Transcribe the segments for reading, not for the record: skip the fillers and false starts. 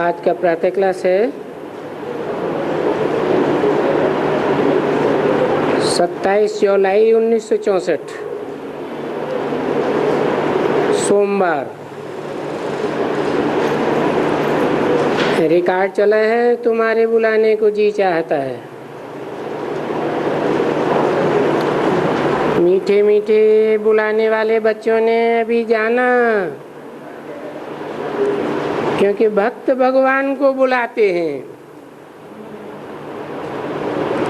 आज का प्रातः क्लास है 27 जुलाई 1964 सोमवार। रिकॉर्ड चला है, तुम्हारे बुलाने को जी चाहता है। मीठे मीठे बुलाने वाले बच्चों ने अभी जाना, क्योंकि भक्त भगवान को बुलाते हैं।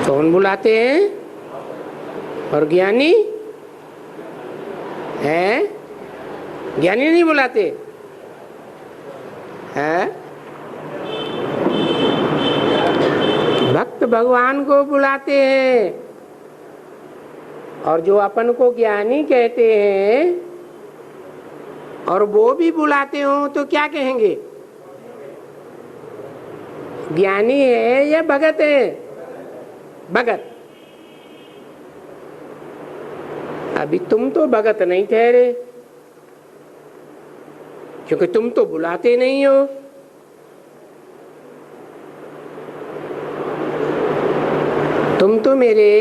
कौन बुलाते हैं? और ज्ञानी है? ज्ञानी नहीं बुलाते हैं, भक्त भगवान को बुलाते हैं। और जो अपन को ज्ञानी कहते हैं और वो भी बुलाते हो तो क्या कहेंगे? ज्ञानी है या भगत है? भगत। अभी तुम तो भगत नहीं ठहरे, क्योंकि तुम तो बुलाते नहीं हो। तुम तो मेरे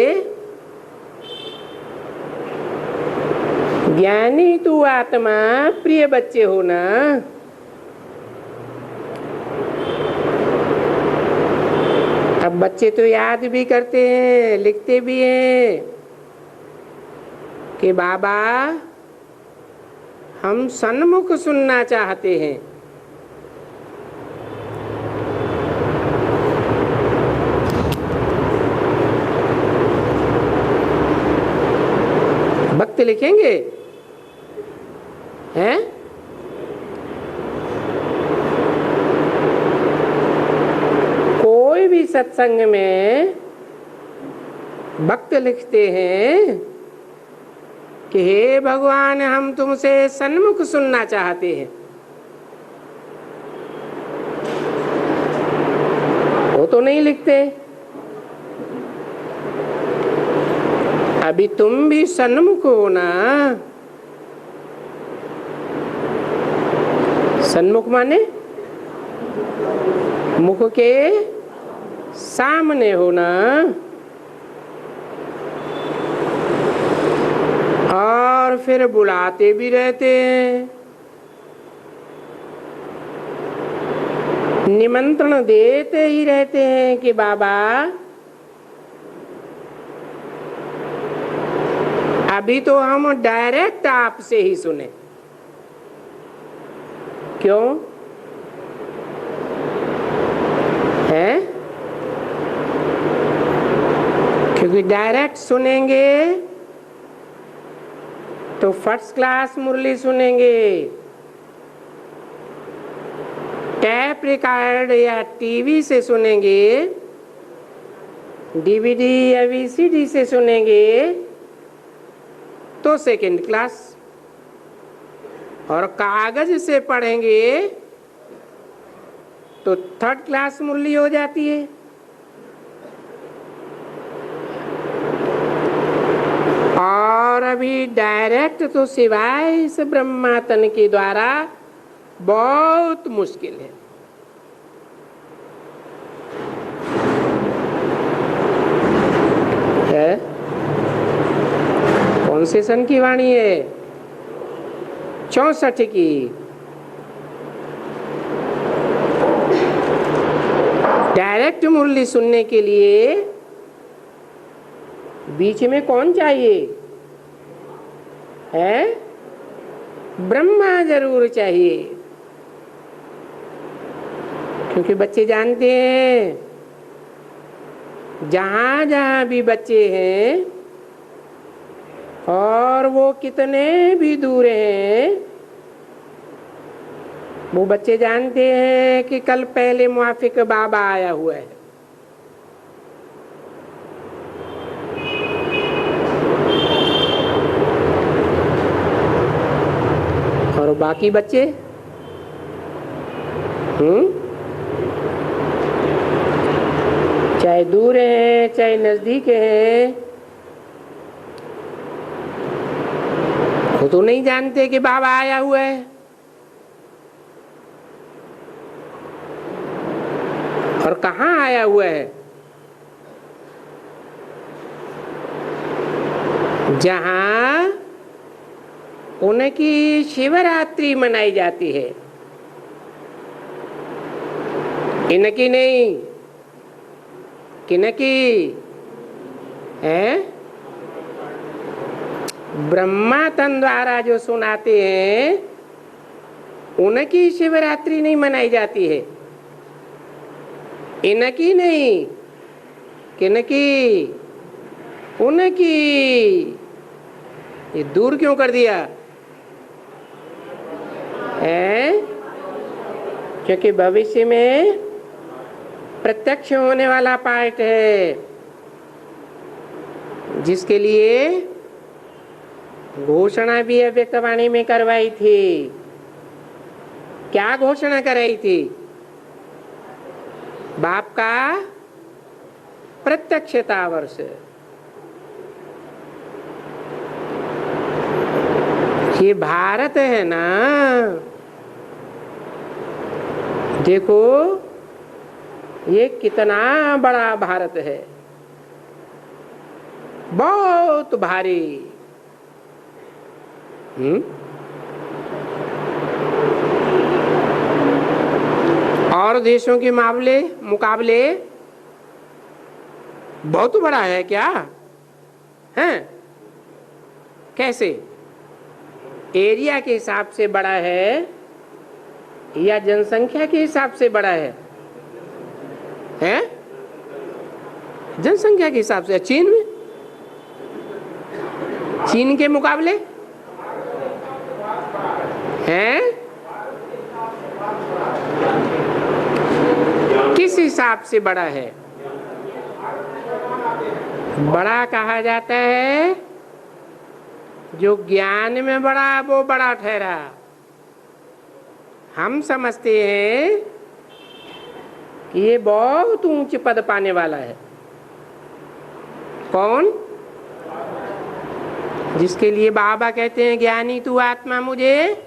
ज्ञानी तू आत्मा प्रिय बच्चे हो ना। अब बच्चे तो याद भी करते हैं, लिखते भी हैं कि बाबा हम सन्मुख सुनना चाहते हैं। भक्त लिखेंगे हैं? कोई भी सत्संग में भक्त लिखते हैं कि हे भगवान हम तुमसे सन्मुख सुनना चाहते हैं। वो तो नहीं लिखते। अभी तुम भी सन्मुख हो ना। सन्मुख माने मुख के सामने हो ना। और फिर बुलाते भी रहते हैं, निमंत्रण देते ही रहते हैं कि बाबा अभी तो हम डायरेक्ट आपसे ही सुने। क्यों है? क्योंकि डायरेक्ट सुनेंगे तो फर्स्ट क्लास मुरली सुनेंगे। टैप रिकॉर्ड या टीवी से सुनेंगे, डीवीडी या वीसीडी से सुनेंगे तो सेकंड क्लास। और कागज से पढ़ेंगे तो थर्ड क्लास मुरली हो जाती है। और अभी डायरेक्ट तो सिवाय इस ब्रह्मातन के द्वारा बहुत मुश्किल है? कौन से सन की वाणी है? 64 की। डायरेक्ट मुरली सुनने के लिए बीच में कौन चाहिए? है? ब्रह्मा जरूर चाहिए। क्योंकि बच्चे जानते हैं, जहां जहां भी बच्चे हैं और वो कितने भी दूर हैं, वो बच्चे जानते हैं कि कल पहले मुआफिक बाबा आया हुआ है। और बाकी बच्चे चाहे दूर हैं चाहे नजदीक हैं, वो तो नहीं जानते कि बाबा आया हुआ है। आया हुआ है, जहां उनकी शिवरात्रि मनाई जाती है। इनकी नहीं, किनकी है? ब्रह्मा तन द्वारा जो सुनाते हैं उनकी शिवरात्रि नहीं मनाई जाती है। इनकी नहीं, किनकी? उनकी। ये दूर क्यों कर दिया है? क्योंकि भविष्य में प्रत्यक्ष होने वाला पाठ है, जिसके लिए घोषणा भी अव्यक्तवाणी में करवाई थी। क्या घोषणा कराई थी? बाप का प्रत्यक्षता वर्ष। ये भारत है ना, देखो ये कितना बड़ा भारत है, बहुत भारी। और देशों के मुकाबले बहुत बड़ा है क्या है? कैसे? एरिया के हिसाब से बड़ा है या जनसंख्या के हिसाब से बड़ा है? जनसंख्या के हिसाब से। चीन में, चीन के मुकाबले है? किस हिसाब से बड़ा है? बड़ा कहा जाता है जो ज्ञान में बड़ा, वो बड़ा ठहरा। हम समझते हैं कि ये बहुत ऊंच पद पाने वाला है। कौन? जिसके लिए बाबा कहते हैं ज्ञानी तू आत्मा मुझे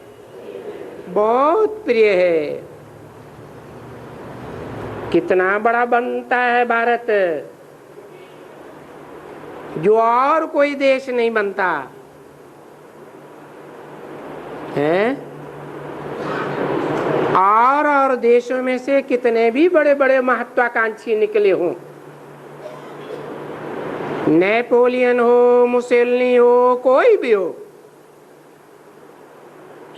बहुत प्रिय है। कितना बड़ा बनता है भारत, जो और कोई देश नहीं बनता है। और देशों में से कितने भी बड़े बड़े महत्वाकांक्षी निकले हों, नेपोलियन हो, मुसेलिनी हो, कोई भी हो,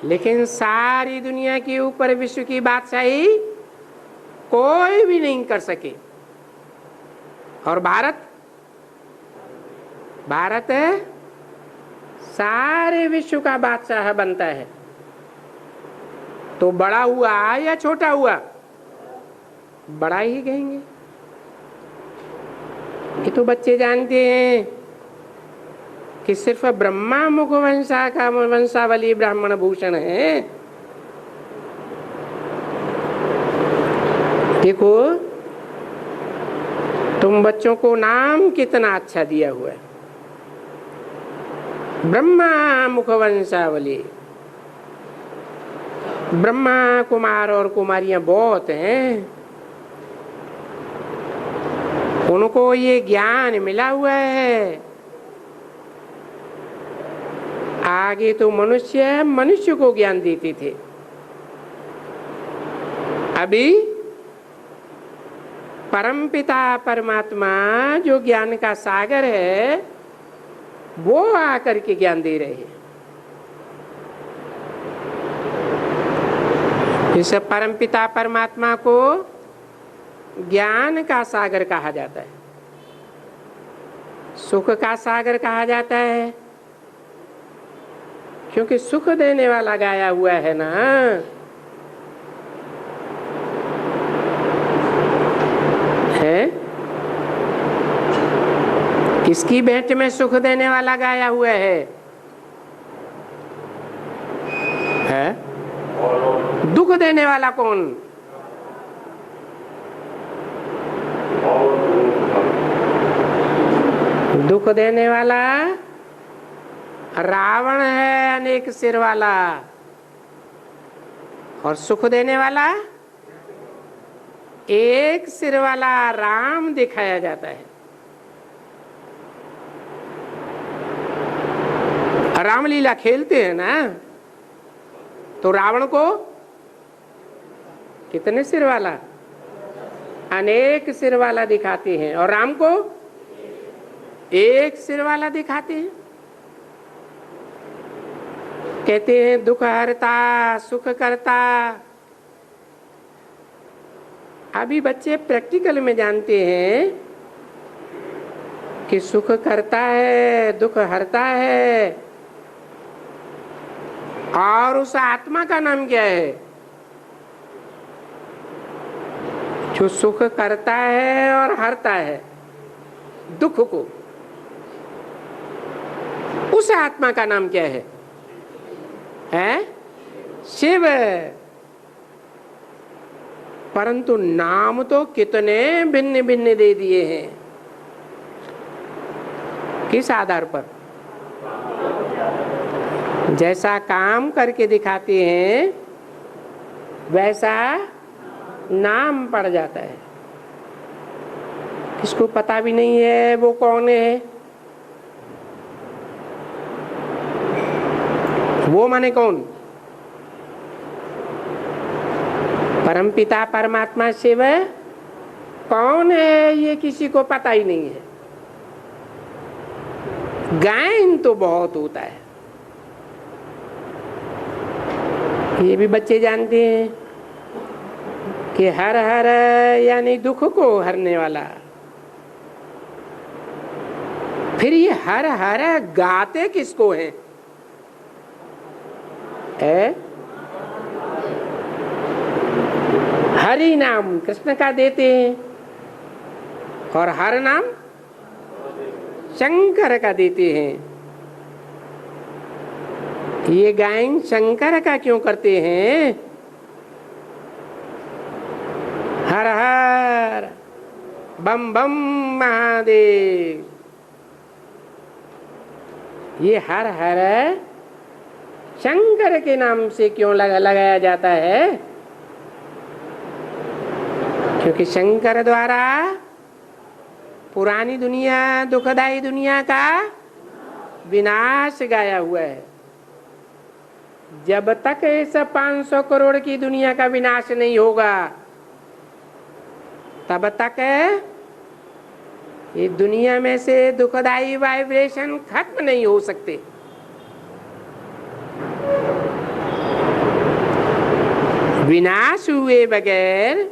लेकिन सारी दुनिया के ऊपर विश्व की बादशाही कोई भी नहीं कर सके। और भारत सारे विश्व का बादशाह बनता है। तो बड़ा हुआ या छोटा हुआ? बड़ा ही कहेंगे। ये तो बच्चे जानते हैं कि सिर्फ ब्रह्मा मुख वंशा का वंशावली ब्राह्मण भूषण है। देखो तुम बच्चों को नाम कितना अच्छा दिया हुआ है, ब्रह्मा मुख वंशावली। ब्रह्मा कुमार और कुमारियां बहुत हैं, उनको ये ज्ञान मिला हुआ है। आगे तो मनुष्य को ज्ञान देते थे, अभी परमपिता परमात्मा जो ज्ञान का सागर है वो आकर के ज्ञान दे रहे हैं। इस परमपिता परमात्मा को ज्ञान का सागर कहा जाता है, सुख का सागर कहा जाता है, क्योंकि सुख देने वाला गाया हुआ है ना। है किसकी भेंट में सुख देने वाला गाया हुआ है? दुख देने वाला कौन? दुख देने वाला रावण है, अनेक सिर वाला। और सुख देने वाला एक सिर वाला राम दिखाया जाता है। रामलीला खेलते हैं ना, तो रावण को कितने सिर वाला? अनेक सिर वाला दिखाते हैं, और राम को एक सिर वाला दिखाते हैं। कहते हैं दुख हरता सुख करता। अभी बच्चे प्रैक्टिकल में जानते हैं कि सुख करता है, दुख हरता है। और उस आत्मा का नाम क्या है जो सुख करता है और हरता है दुख को? उस आत्मा का नाम क्या है? शिव। परंतु नाम तो कितने भिन्न भिन्न दे दिए हैं। किस आधार पर? जैसा काम करके दिखाते हैं वैसा नाम पड़ जाता है। किसको पता भी नहीं है वो कौन है। वो माने कौन? परमपिता परमात्मा शिव कौन है ये किसी को पता ही नहीं है। गायन तो बहुत होता है, ये भी बच्चे जानते हैं कि हर हर यानी दुख को हरने वाला। फिर ये हर हर गाते किसको हैं? हरि नाम कृष्ण का देते हैं और हर नाम शंकर का देते हैं। ये गायन शंकर का क्यों करते हैं? हर हर बम बम महादेव। ये हर हर शंकर के नाम से क्यों लगाया जाता है? क्योंकि शंकर द्वारा पुरानी दुनिया दुखदाई दुनिया का विनाश गाया हुआ है। जब तक इस 500 करोड़ की दुनिया का विनाश नहीं होगा तब तक ये दुनिया में से दुखदाई वाइब्रेशन खत्म नहीं हो सकते। विनाश हुए बगैर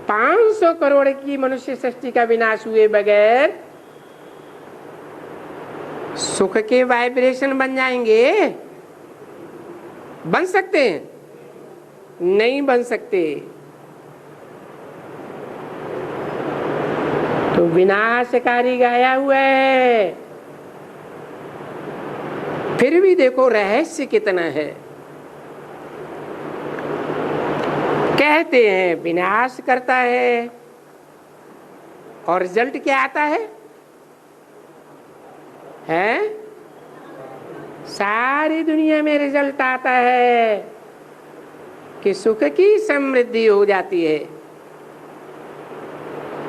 500 करोड़ की मनुष्य सृष्टि का विनाश हुए बगैर सुख के वाइब्रेशन बन जाएंगे? बन सकते हैं? नहीं बन सकते। तो विनाशकारी गाया हुआ है। फिर भी देखो रहस्य कितना है। कहते हैं विनाश करता है और रिजल्ट क्या आता है? सारी दुनिया में रिजल्ट आता है कि सुख की समृद्धि हो जाती है।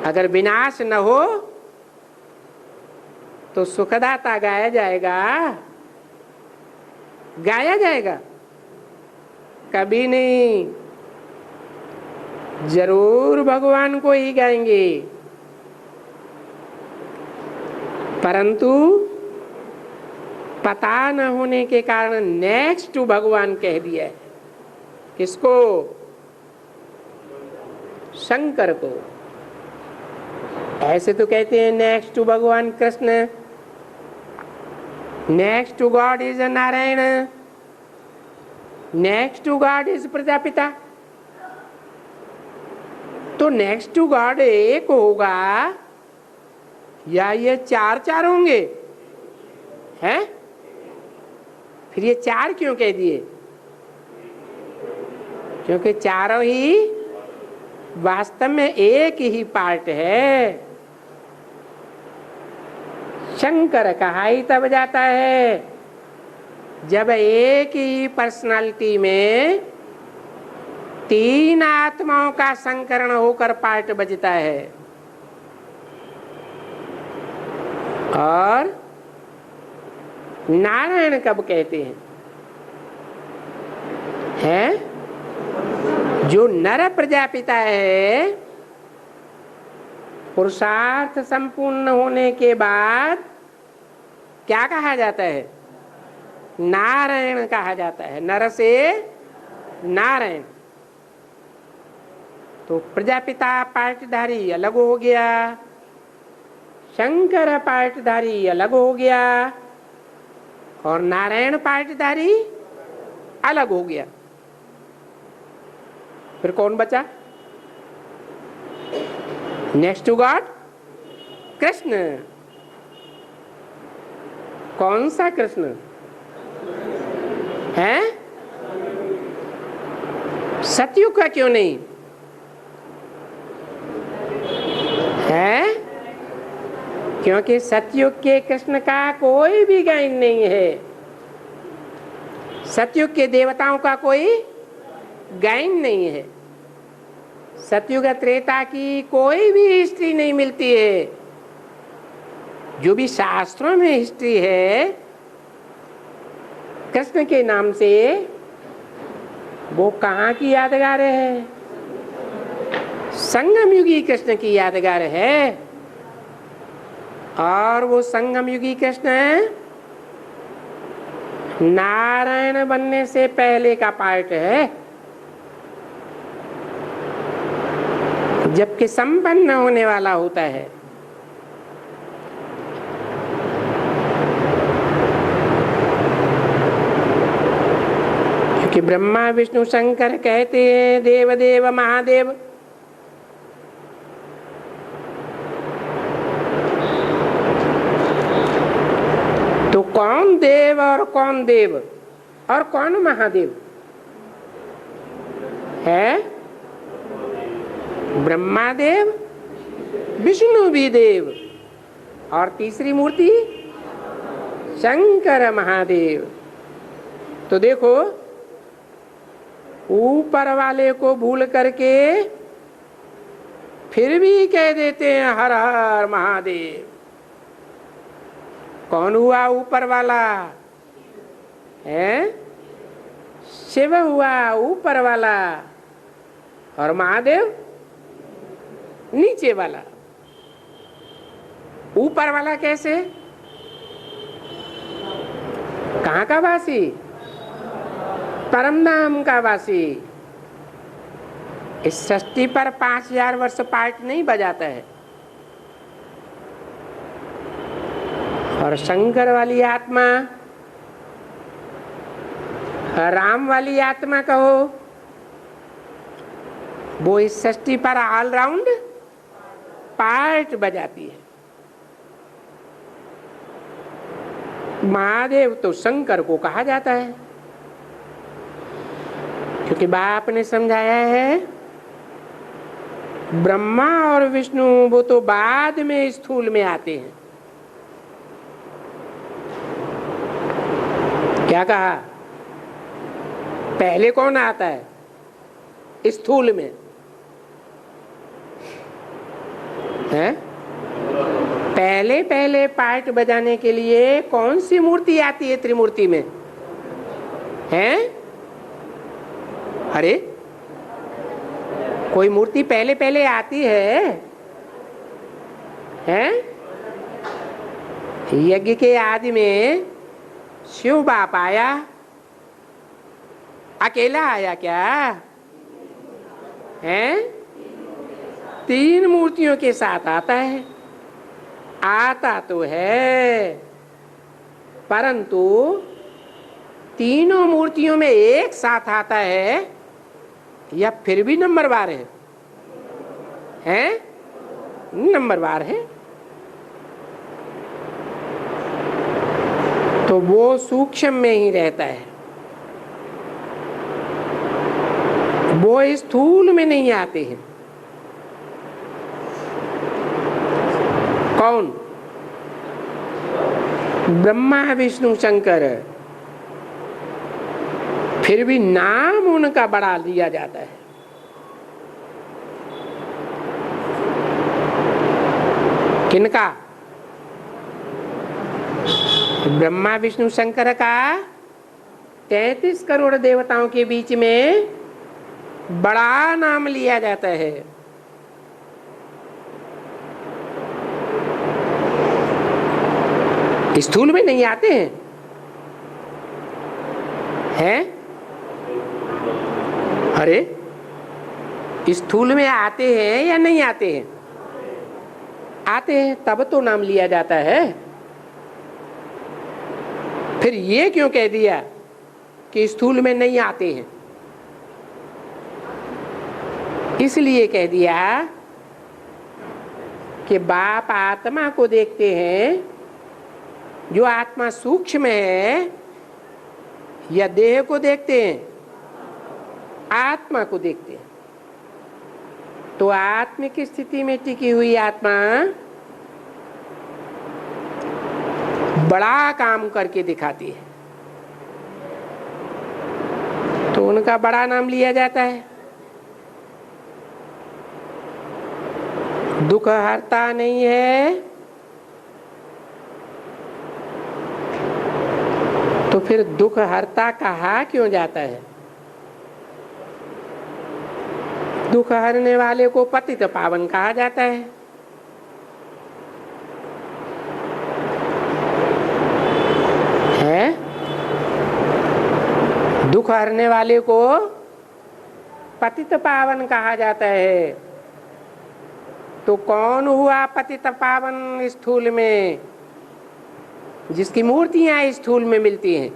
अगर विनाश न हो तो सुखदाता गाया जाएगा? गाया जाएगा? कभी नहीं। जरूर भगवान को ही गाएंगे, परंतु पता न होने के कारण नेक्स्ट टू भगवान कह दिया है। किसको? शंकर को। ऐसे तो कहते हैं नेक्स्ट टू भगवान Krishna, next to god is Narayan, next to god is Prajapita. तो नेक्स्ट टू गॉड एक होगा या ये चार चार होंगे? हैं? फिर ये चार क्यों कह दिए? क्योंकि चारों ही वास्तव में एक ही पार्ट है। शंकर कहा ही तब जाता है जब एक ही पर्सनालिटी में तीन आत्माओं का संकरण होकर पार्ट बजता है। और नारायण कब कहते हैं? जो नर प्रजापिता है, पुरुषार्थ संपूर्ण होने के बाद क्या कहा जाता है? नारायण कहा जाता है। नर से नारायण। तो प्रजापिता पार्टधारी अलग हो गया, शंकर पार्टधारी अलग हो गया, और नारायण पार्टधारी अलग हो गया। फिर कौन बचा? Next to god Krishna. कौन सा कृष्ण है? सतयुग का क्यों नहीं है? क्योंकि सतयुग के कृष्ण का कोई भी ज्ञान नहीं है। सतयुग के देवताओं का कोई ज्ञान नहीं है। सतयुग त्रेता की कोई भी हिस्ट्री नहीं मिलती है। जो भी शास्त्रों में हिस्ट्री है कृष्ण के नाम से, वो कहाँ की यादगार है? संगम युगी कृष्ण की यादगार है। और वो संगम युगी कृष्ण नारायण बनने से पहले का पार्ट है। जबकि संपन्न होने वाला होता है। क्योंकि ब्रह्मा विष्णु शंकर कहते हैं देव देव महादेव। तो कौन देव और कौन देव और कौन महादेव है? ब्रह्मा देव, विष्णु भी देव, और तीसरी मूर्ति शंकर महादेव। तो देखो, ऊपर वाले को भूल करके फिर भी कह देते हैं हर हर महादेव। कौन हुआ ऊपर वाला? है शिव हुआ ऊपर वाला, और महादेव नीचे वाला। ऊपर वाला कैसे? कहाँ का वासी? परम धाम का वासी। इस सृष्टि पर 5000 वर्ष पार्ट नहीं बजाता है। और शंकर वाली आत्मा, राम वाली आत्मा कहो, वो इस सृष्टि पर ऑलराउंड पार्ट बजाती है। महादेव तो शंकर को कहा जाता है, क्योंकि बाप ने समझाया है ब्रह्मा और विष्णु वो तो बाद में स्थूल में आते हैं। क्या कहा? पहले कौन आता है स्थूल में? है? पहले पहले पार्ट बजाने के लिए कौन सी मूर्ति आती है त्रिमूर्ति में? है? अरे कोई मूर्ति पहले पहले आती है? हैं? यज्ञ के आदि में शिव बाप आया, अकेला आया क्या? हैं? 3 मूर्तियों के साथ आता है। आता तो है, परंतु तीनों मूर्तियों में एक साथ आता है या फिर भी नंबरवार है? हैं? नंबरवार है। तो वो सूक्ष्म में ही रहता है, वो स्थूल में नहीं आते हैं। कौन? ब्रह्मा विष्णु शंकर। फिर भी नाम उनका बड़ा लिया जाता है। किनका? ब्रह्मा विष्णु शंकर का 33 करोड़ देवताओं के बीच में बड़ा नाम लिया जाता है। स्थूल में नहीं आते हैं, हैं? अरे स्थूल में आते हैं या नहीं आते हैं? आते हैं, तब तो नाम लिया जाता है। फिर ये क्यों कह दिया कि स्थूल में नहीं आते हैं? इसलिए कह दिया कि बाप आत्मा को देखते हैं, जो आत्मा सूक्ष्म है, या देह को देखते हैं? आत्मा को देखते हैं। तो आत्मिक स्थिति में टिकी हुई आत्मा बड़ा काम करके दिखाती है, तो उनका बड़ा नाम लिया जाता है। दुख हरता नहीं है, तो फिर दुख हरता कहा क्यों जाता है? दुख हरने वाले को पतित पावन कहा जाता है। दुख हरने वाले को पतित पावन कहा जाता है। तो कौन हुआ पतित पावन स्थूल में, जिसकी मूर्तियां स्थूल में मिलती हैं?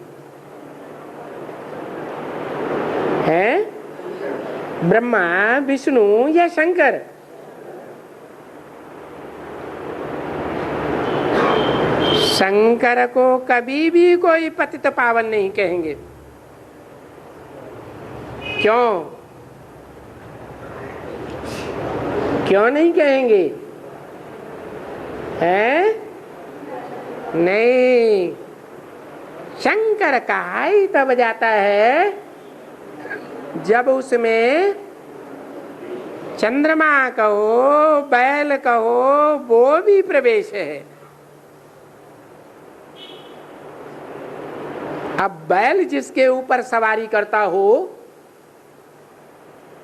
ब्रह्मा विष्णु या शंकर? शंकर को कभी भी कोई पतित पावन नहीं कहेंगे। क्यों? क्यों नहीं कहेंगे? नहीं, शंकर कहा ही तब जाता है जब उसमें चंद्रमा कहो, बैल कहो, वो भी प्रवेश है। अब बैल जिसके ऊपर सवारी करता हो,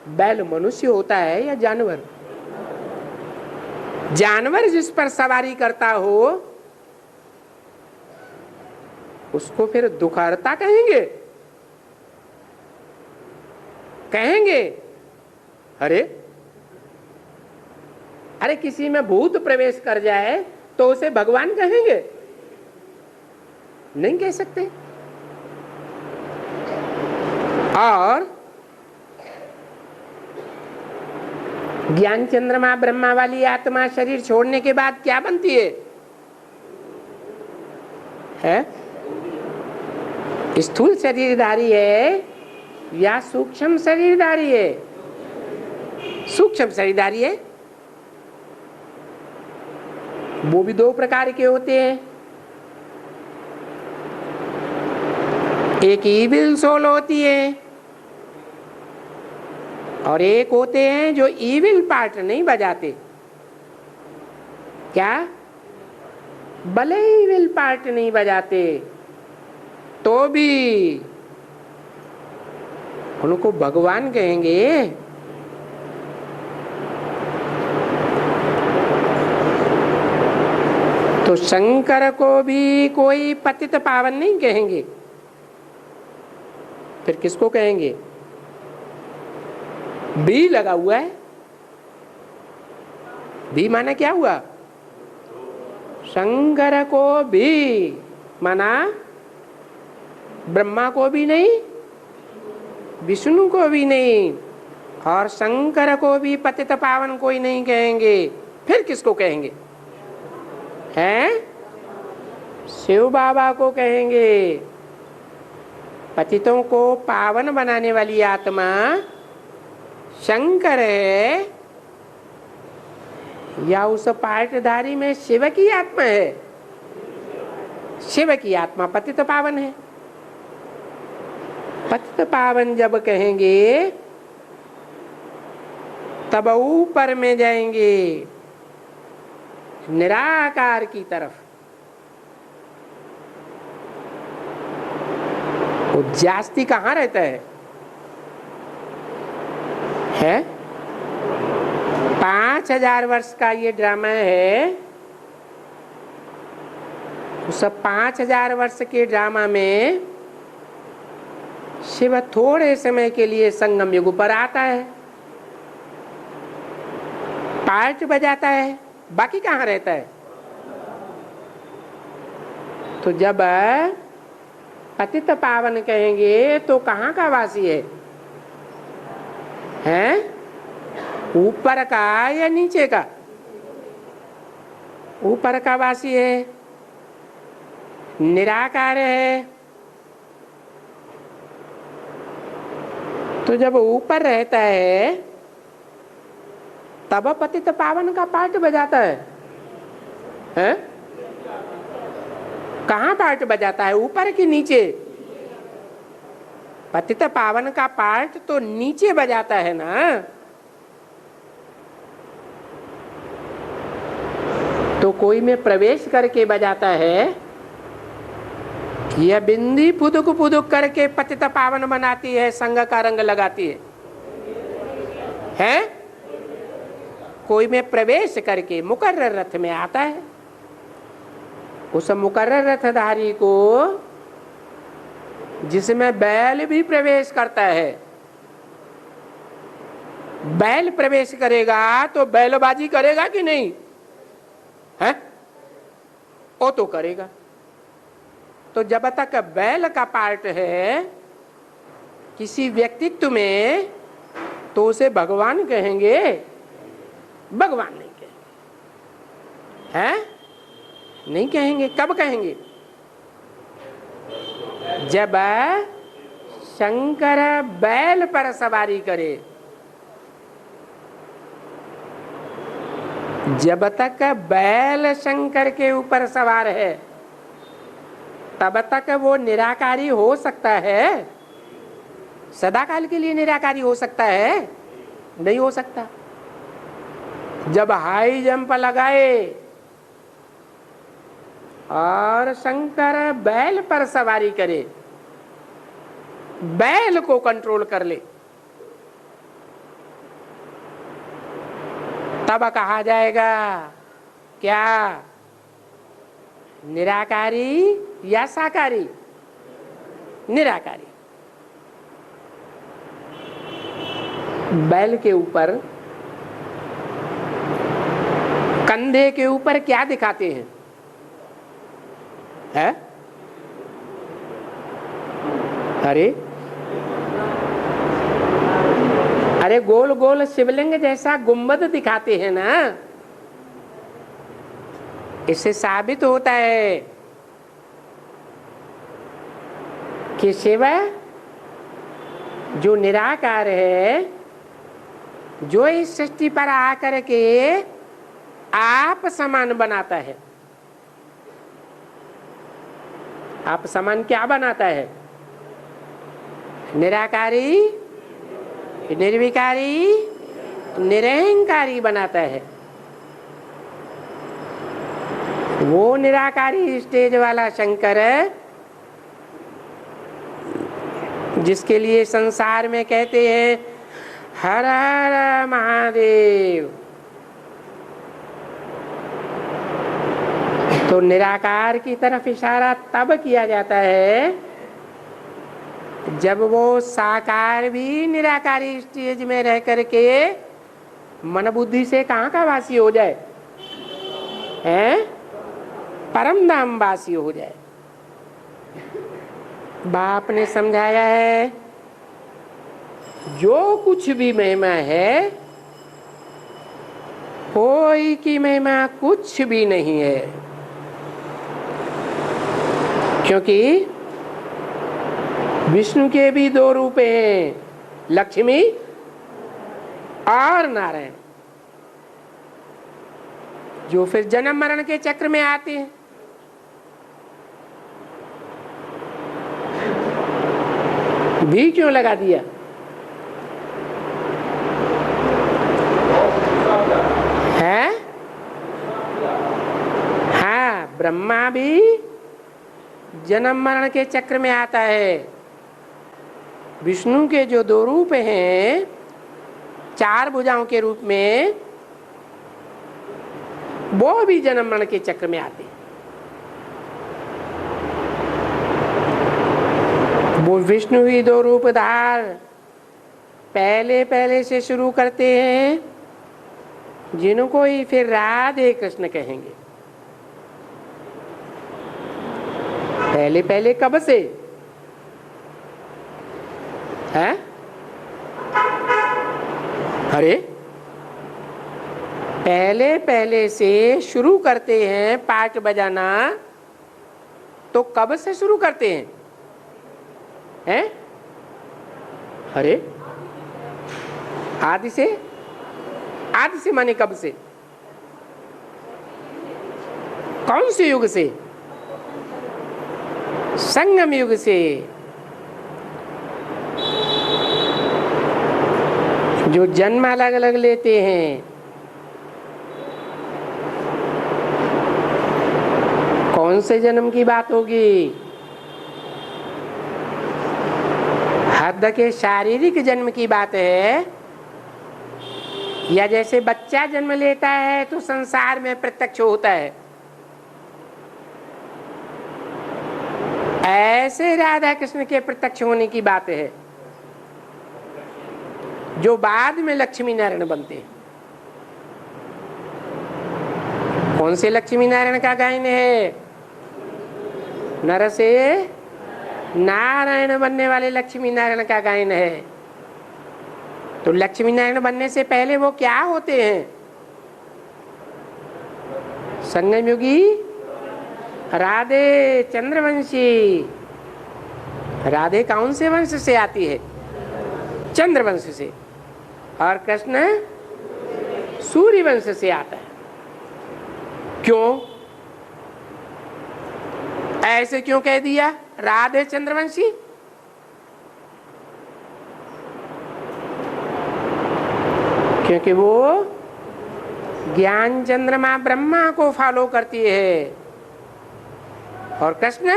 बैल मनुष्य होता है या जानवर? जानवर जिस पर सवारी करता हो उसको फिर दुखहर्ता कहेंगे? कहेंगे? अरे किसी में भूत प्रवेश कर जाए तो उसे भगवान कहेंगे? नहीं कह सकते। और ज्ञान चंद्रमा ब्रह्मा वाली आत्मा शरीर छोड़ने के बाद क्या बनती है? स्थूल शरीरधारी है या सूक्ष्म शरीरधारी है? सूक्ष्म शरीरधारी है। वो भी दो प्रकार के होते हैं, एक ईविल सोल होती है और एक होते हैं जो ईविल पार्ट नहीं बजाते। क्या? भले ईविल पार्ट नहीं बजाते तो भी उनको भगवान कहेंगे। तो शंकर को भी कोई पतित पावन नहीं कहेंगे, फिर किसको कहेंगे? बी लगा हुआ है। बी माना क्या हुआ? शंकर को भी माना ब्रह्मा को भी नहीं, विष्णु को भी नहीं, और शंकर को भी पतित पावन कोई नहीं कहेंगे। फिर किसको कहेंगे? हैं? शिव बाबा को कहेंगे। पतितों को पावन बनाने वाली आत्मा शंकर है या उस पार्टधारी में शिव की आत्मा है? शिव की आत्मा पतित पावन है। पतित पावन जब कहेंगे तब ऊपर में जाएंगे। निराकार की तरफ। वो जास्ती कहाँ रहता है? 5000 वर्ष का ये ड्रामा है। उस 5000 वर्ष के ड्रामा में शिव थोड़े समय के लिए संगम युग पर आता है, पार्ट बजाता है, बाकी कहाँ रहता है? तो जब पतित पावन कहेंगे तो कहाँ का वासी है? हैं? ऊपर का या नीचे का? ऊपर का वासी है, निराकार है। तो जब ऊपर रहता है तब पतित पावन का पार्ट बजाता है, हैं? कहाँ पार्ट बजाता है, ऊपर कि नीचे? पतित पावन का पार्ट तो नीचे बजाता है ना। तो कोई में प्रवेश करके बजाता है या बिंदी पुदुक पुदुक करके पतित पावन बनाती है, संग का रंग लगाती है? हैं? कोई में प्रवेश करके मुकर्रर रथ में आता है। उस मुकर्रर रथधारी को, जिसमें बैल भी प्रवेश करता है, बैल प्रवेश करेगा तो बैलबाजी करेगा कि नहीं? है? वो तो करेगा। तो जब तक बैल का पार्ट है किसी व्यक्तित्व में तो उसे भगवान कहेंगे? भगवान नहीं कहेंगे, हैं? नहीं कहेंगे। कब कहेंगे? जब शंकर बैल पर सवारी करे। जब तक बैल शंकर के ऊपर सवार है तब तक वो निराकारी हो सकता है? सदाकाल के लिए निराकारी हो सकता है? नहीं हो सकता। जब हाई जंप लगाए और शंकर बैल पर सवारी करे, बैल को कंट्रोल कर ले, तब कहा जाएगा क्या निराकारी या साकारी? निराकारी। बैल के ऊपर, कंधे के ऊपर क्या दिखाते हैं? है? अरे गोल गोल शिवलिंग जैसा गुंबद दिखाते हैं ना। इससे साबित होता है कि शिव जो निराकार है, जो इस सृष्टि पर आकर के आप समान बनाता है। आप समान क्या बनाता है? निराकारी, निर्विकारी, निरहंकारी बनाता है। वो निराकारी स्टेज वाला शंकर जिसके लिए संसार में कहते हैं हर हर महादेव, तो निराकार की तरफ इशारा तब किया जाता है जब वो साकार भी निराकारी स्टेज में रह करके मन बुद्धि से कहाँ का वासी हो जाए? हैं? परम धाम वासी हो जाए। बाप ने समझाया है जो कुछ भी महिमा है, कोई की महिमा कुछ भी नहीं है, क्योंकि विष्णु के भी दो रूप हैं, लक्ष्मी और नारायण, जो फिर जन्म मरण के चक्र में आते हैं। भी क्यों लगा दिया? है ब्रह्मा भी जन्म मरण के चक्र में आता है। विष्णु के जो 2 रूप हैं 4 भुजाओं के रूप में, वो भी जन्म मरण के चक्र में आते हैं। वो विष्णु ही 2 रूपधार पहले पहले से शुरू करते हैं, जिनको ही फिर राधे कृष्ण कहेंगे। पहले पहले कब से है? अरे पहले पहले से शुरू करते हैं पाठ बजाना, तो कब से शुरू करते हैं? हैं? अरे आदि से? आदि से माने कब से? कौन से युग से? संगम युग से। जो जन्म अलग अलग लेते हैं, कौन से जन्म की बात होगी? हद के शारीरिक जन्म की बात है, या जैसे बच्चा जन्म लेता है तो संसार में प्रत्यक्ष होता है, ऐसे राधा कृष्ण के प्रत्यक्ष होने की बात है, जो बाद में लक्ष्मी नारायण बनते हैं। कौन से लक्ष्मी नारायण का गायन है? नर से नारायण बनने वाले लक्ष्मी नारायण का गायन है। तो लक्ष्मी नारायण बनने से पहले वो क्या होते हैं? संगम युगी राधे चंद्रवंशी। राधे कौन से वंश से आती है? चंद्रवंश से। और कृष्ण सूर्य वंश से आता है। क्यों ऐसे क्यों कह दिया राधे चंद्रवंशी? क्योंकि वो ज्ञान चंद्रमा ब्रह्मा को फॉलो करती है, और कृष्ण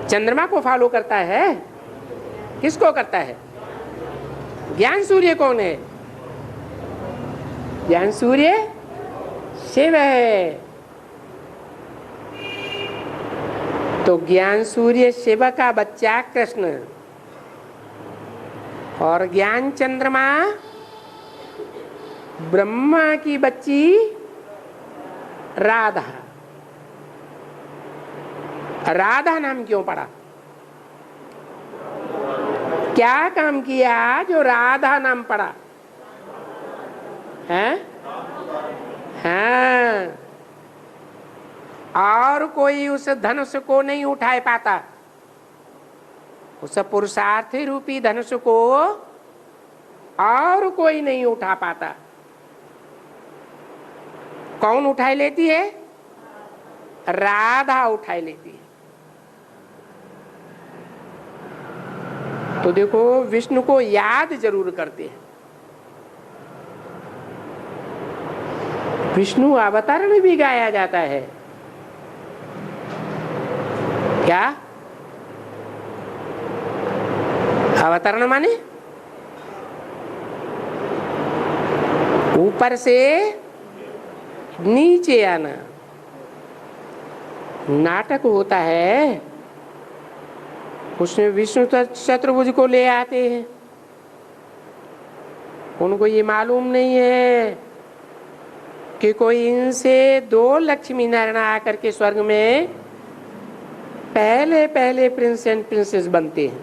चंद्रमा को फॉलो करता है। किसको करता है? ज्ञान सूर्य कौन है? ज्ञान सूर्य शिव है। तो ज्ञान सूर्य शिव का बच्चा कृष्ण, और ज्ञान चंद्रमा ब्रह्मा की बच्ची राधा। राधा नाम क्यों पड़ा? क्या काम किया जो राधा नाम पड़ा? हैं? हाँ, और कोई उस धनुष को नहीं उठा पाता। उस पुरुषार्थ रूपी धनुष को और कोई नहीं उठा पाता। कौन उठाई लेती है? राधा उठाई लेती है। तो देखो, विष्णु को याद जरूर करते हैं। विष्णु अवतरण भी गाया जाता है। क्या अवतरण माने? ऊपर से नीचे आना। नाटक होता है, उसमें विष्णु चतुर्भुज को ले आते हैं। उनको ये मालूम नहीं है कि कोई इनसे 2 लक्ष्मी नारायण आकर के स्वर्ग में पहले पहले प्रिंस एंड प्रिंसेस बनते हैं।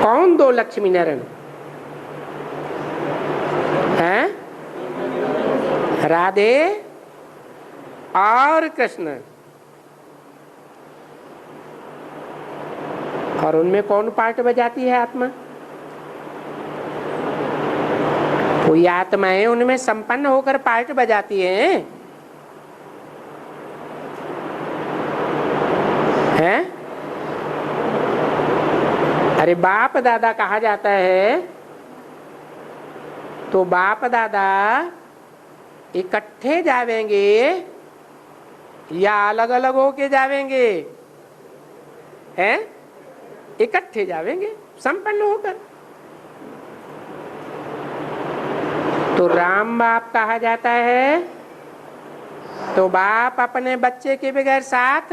कौन 2 लक्ष्मी नारायण हैं? राधे और कृष्ण। और उनमें कौन पार्ट बजाती है? आत्मा। कोई आत्माएं उनमें संपन्न होकर पार्ट बजाती हैं। हैं? अरे बाप दादा कहा जाता है तो बाप दादा इकट्ठे जावेंगे या अलग अलग होके जावेंगे? हैं? इकट्ठे जावेंगे, संपन्न होकर। तो राम बाप कहा जाता है, तो बाप अपने बच्चे के बगैर साथ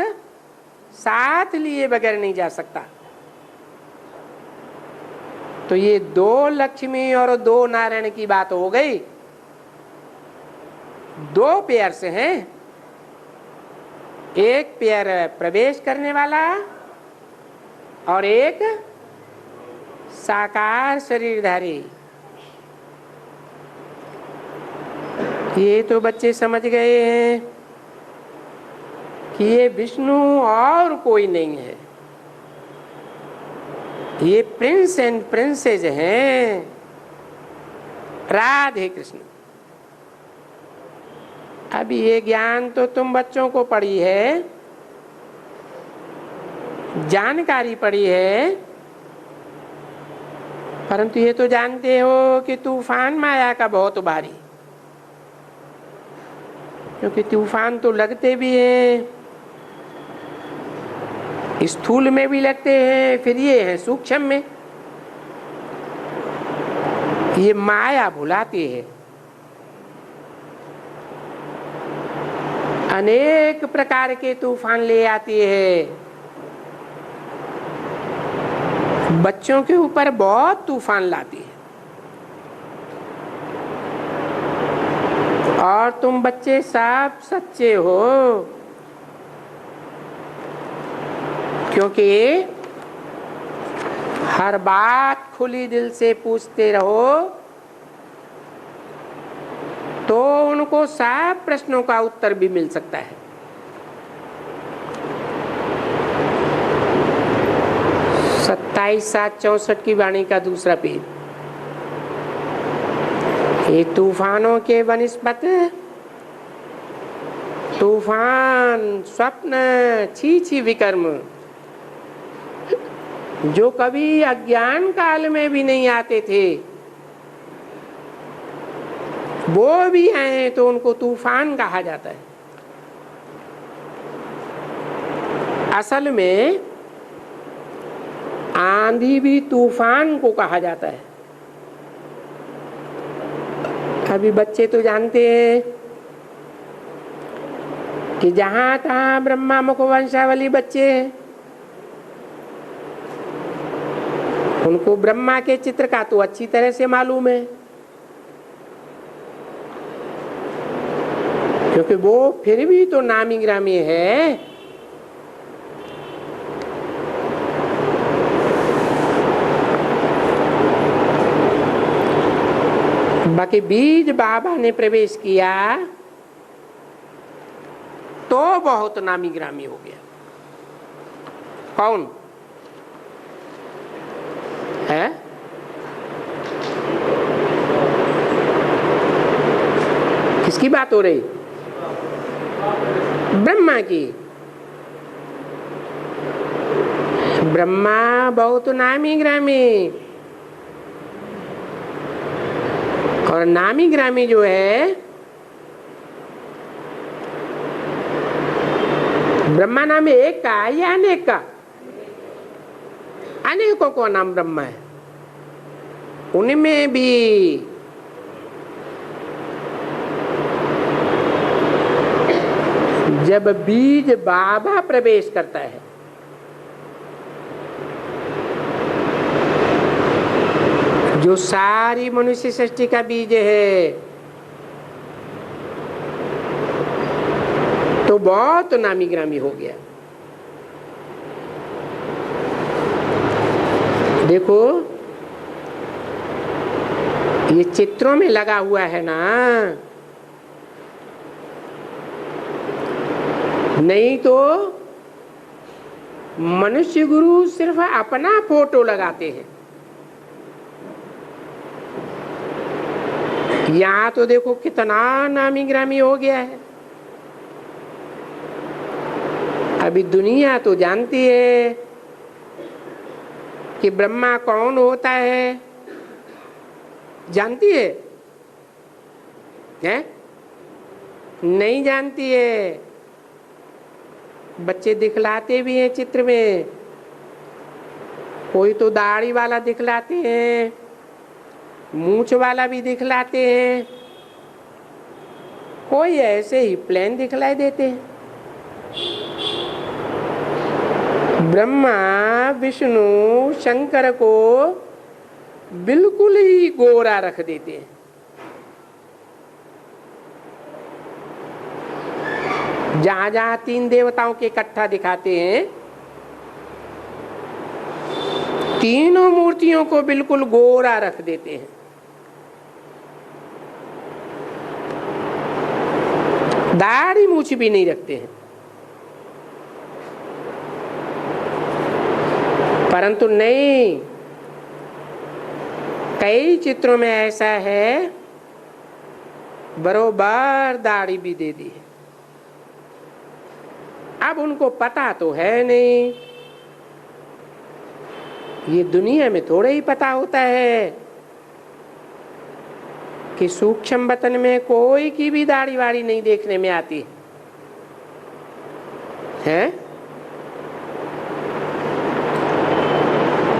लिए बगैर नहीं जा सकता। तो ये दो लक्ष्मी और दो नारायण की बात हो गई। दो पेयर से हैं, एक पेयर प्रवेश करने वाला और एक साकार शरीरधारी। ये तो बच्चे समझ गए हैं कि ये विष्णु और कोई नहीं है, ये प्रिंस एंड प्रिंसेस हैं, राधे कृष्ण। अब ये ज्ञान तो तुम बच्चों को पड़ी है, जानकारी पड़ी है, परंतु ये तो जानते हो कि तूफान माया का बहुत भारी, क्योंकि तूफान तो लगते भी हैं, स्थूल में भी लगते हैं, फिर ये है सूक्ष्म में। ये माया भुलाती है, अनेक प्रकार के तूफान ले आती है। बच्चों के ऊपर बहुत तूफान लाती है, और तुम बच्चे सब सच्चे हो, क्योंकि हर बात खुली दिल से पूछते रहो तो उनको सब प्रश्नों का उत्तर भी मिल सकता है। सत्ताईस 764 की वाणी का दूसरा पेज। ये तूफानों के वनिस्पत तूफान, स्वप्न, छी विकर्म, जो कभी अज्ञान काल में भी नहीं आते थे, वो भी आए तो उनको तूफान कहा जाता है। असल में आंधी भी तूफान को कहा जाता है। अभी बच्चे तो जानते हैं कि जहां तहां ब्रह्मा मुख वंशावली बच्चे हैं, उनको ब्रह्मा के चित्र का तो अच्छी तरह से मालूम है, क्योंकि वो फिर भी तो नामी ग्रामी है। बाकी बीज बाबा ने प्रवेश किया तो बहुत नामी ग्रामी हो गया। कौन है? किसकी बात हो रही? ब्रह्मा की। ब्रह्मा बहुत नामी ग्रामी, और नामी ग्रामी जो है, ब्रह्मा नाम एक का या अनेक का? अनेकों को नाम ब्रह्मा है। उनमें भी जब बीज बाबा प्रवेश करता है, जो सारी मनुष्य सृष्टि का बीज है, तो बहुत नामी ग्रामी हो गया। देखो ये चित्रों में लगा हुआ है ना, नहीं तो मनुष्य गुरु सिर्फ अपना फोटो लगाते हैं। यहाँ तो देखो कितना नामी ग्रामी हो गया है। अभी दुनिया तो जानती है कि ब्रह्मा कौन होता है, जानती है। हैं? नहीं जानती है। बच्चे दिखलाते भी हैं चित्र में, कोई तो दाढ़ी वाला दिखलाते हैं, मूंछ वाला भी दिखलाते हैं, कोई ऐसे ही प्लेन दिखलाई देते हैं। ब्रह्मा विष्णु शंकर को बिल्कुल ही गोरा रख देते हैं। जहां जहां तीन देवताओं के इकट्ठा दिखाते हैं, तीनों मूर्तियों को बिल्कुल गोरा रख देते हैं। दाढ़ी मूछ भी नहीं रखते हैं। परंतु नहीं, कई चित्रों में ऐसा है बरोबर दाढ़ी भी दे दी है। अब उनको पता तो है नहीं, ये दुनिया में थोड़ा ही पता होता है कि सूक्ष्म वतन में कोई की भी दाढ़ी वाड़ी नहीं देखने में आती है।